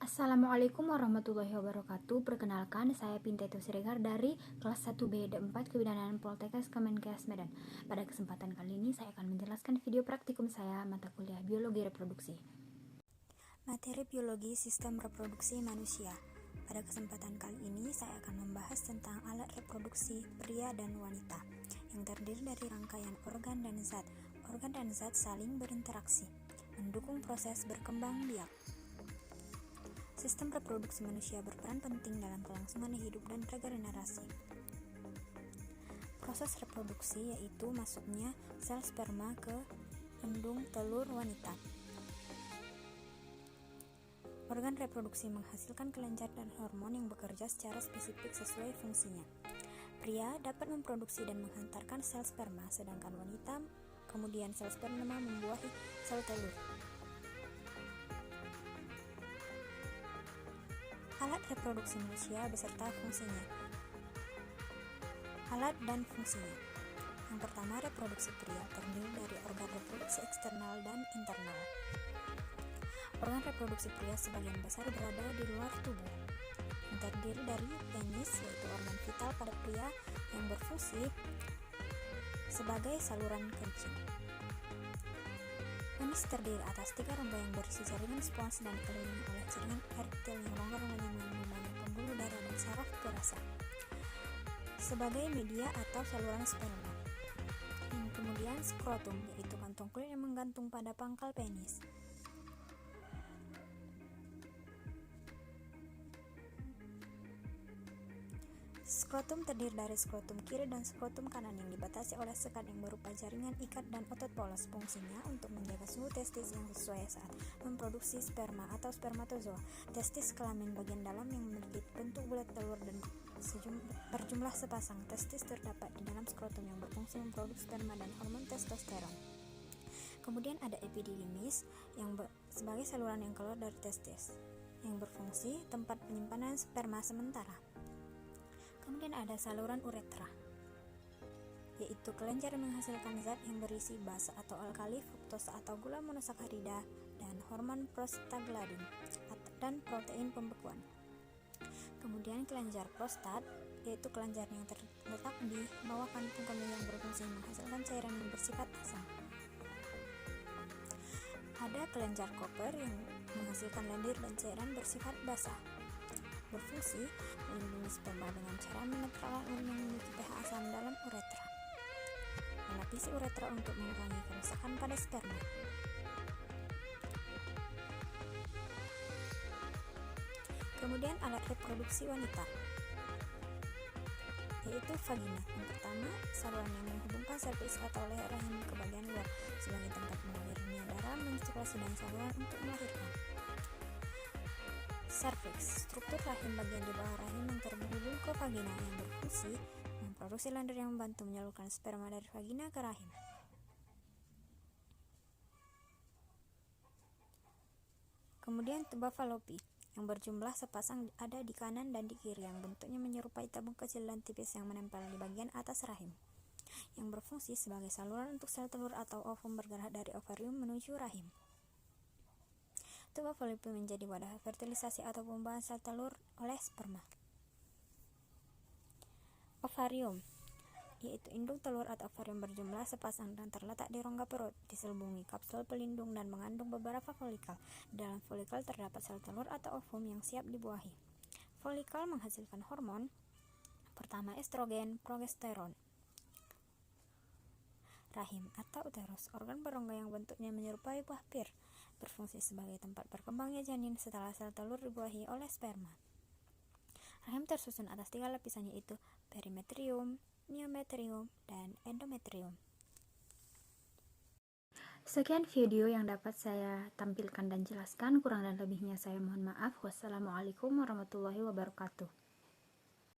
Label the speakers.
Speaker 1: Assalamualaikum warahmatullahi wabarakatuh. Perkenalkan, saya Pinteto Siregar dari kelas 1B D4 Kebidanan Poltekkes Kemenkes Medan. Pada kesempatan kali ini saya akan menjelaskan video praktikum saya mata kuliah Biologi Reproduksi. Materi Biologi Sistem Reproduksi Manusia. Pada kesempatan kali ini saya akan membahas tentang alat reproduksi pria dan wanita yang terdiri dari rangkaian organ dan zat. Organ dan zat saling berinteraksi, mendukung proses berkembang biak. Sistem reproduksi manusia berperan penting dalam kelangsungan hidup dan regenerasi. Proses reproduksi yaitu masuknya sel sperma ke endung telur wanita. Organ reproduksi menghasilkan kelenjar dan hormon yang bekerja secara spesifik sesuai fungsinya. Pria dapat memproduksi dan menghantarkan sel sperma, sedangkan wanita kemudian sel sperma membuahi sel telur. Alat reproduksi manusia beserta fungsinya. Alat dan fungsinya. Yang pertama, reproduksi pria terdiri dari organ reproduksi eksternal dan internal. Organ reproduksi pria sebagian besar berada di luar tubuh, yang terdiri dari penis, yaitu organ vital pada pria yang berfungsi sebagai saluran kencing. Penis terdiri atas 3 rongga yang berisi jaringan spons dan dikelilingi oleh jaringan erektil yang rongga-rongganya mengandung banyak pembuluh darah dan saraf perasa sebagai media atau saluran sperma. Dan kemudian skrotum, yaitu kantong kulit yang menggantung pada pangkal penis. Skrotum terdiri dari skrotum kiri dan skrotum kanan yang dibatasi oleh sekat yang berupa jaringan ikat dan otot polos. Fungsinya untuk menjaga suhu testis yang sesuai saat memproduksi sperma atau spermatozoa. Testis kelamin bagian dalam yang memiliki bentuk bulat telur dan berjumlah sepasang. Testis terdapat di dalam skrotum yang berfungsi memproduksi sperma dan hormon testosteron. Kemudian ada epididymis yang sebagai saluran yang keluar dari testis, yang berfungsi tempat penyimpanan sperma sementara. Kemudian ada saluran uretra, yaitu kelenjar yang menghasilkan zat yang berisi basa atau alkali, fruktosa atau gula monosakarida, dan hormon prostaglandin dan protein pembekuan. Kemudian kelenjar prostat, yaitu kelenjar yang terletak di bawah kantung kemih yang berfungsi menghasilkan cairan yang bersifat asam. Ada kelenjar Koper yang menghasilkan lendir dan cairan bersifat basah. Berfungsi melindungi sperma dengan cara menetralkan urin yang memiliki pH asam dalam uretra, melapisi uretra untuk mengurangi kerusakan pada sperma. Kemudian alat reproduksi wanita, yaitu vagina. Yang pertama, saluran yang menghubungkan serviks atau leher rahim ke bagian luar sebagai tempat mengalirnya darah, menstruasi dan saluran untuk melahirkan. Serviks, struktur rahim bagian di bawah rahim yang terhubung ke vagina yang berfungsi memproduksi lendir yang membantu menyalurkan sperma dari vagina ke rahim. Kemudian tuba falopi yang berjumlah sepasang ada di kanan dan di kiri yang bentuknya menyerupai tabung kecil dan tipis yang menempel di bagian atas rahim, yang berfungsi sebagai saluran untuk sel telur atau ovum bergerak dari ovarium menuju rahim. Tuba falopi menjadi wadah fertilisasi atau pembuahan sel telur oleh sperma. Ovarium, yaitu indung telur atau ovarium berjumlah sepasang dan terletak di rongga perut, diselubungi kapsul pelindung dan mengandung beberapa folikel. Di dalam folikel terdapat sel telur atau ovum yang siap dibuahi. Folikel menghasilkan hormon, pertama estrogen, progesteron. Rahim atau uterus, organ berongga yang bentuknya menyerupai buah pir, berfungsi sebagai tempat berkembangnya janin setelah sel telur dibuahi oleh sperma. Rahim tersusun atas 3 lapisan, yaitu perimetrium, myometrium, dan endometrium. Sekian video yang dapat saya tampilkan dan jelaskan. Kurang dan lebihnya saya mohon maaf. Wassalamualaikum warahmatullahi wabarakatuh.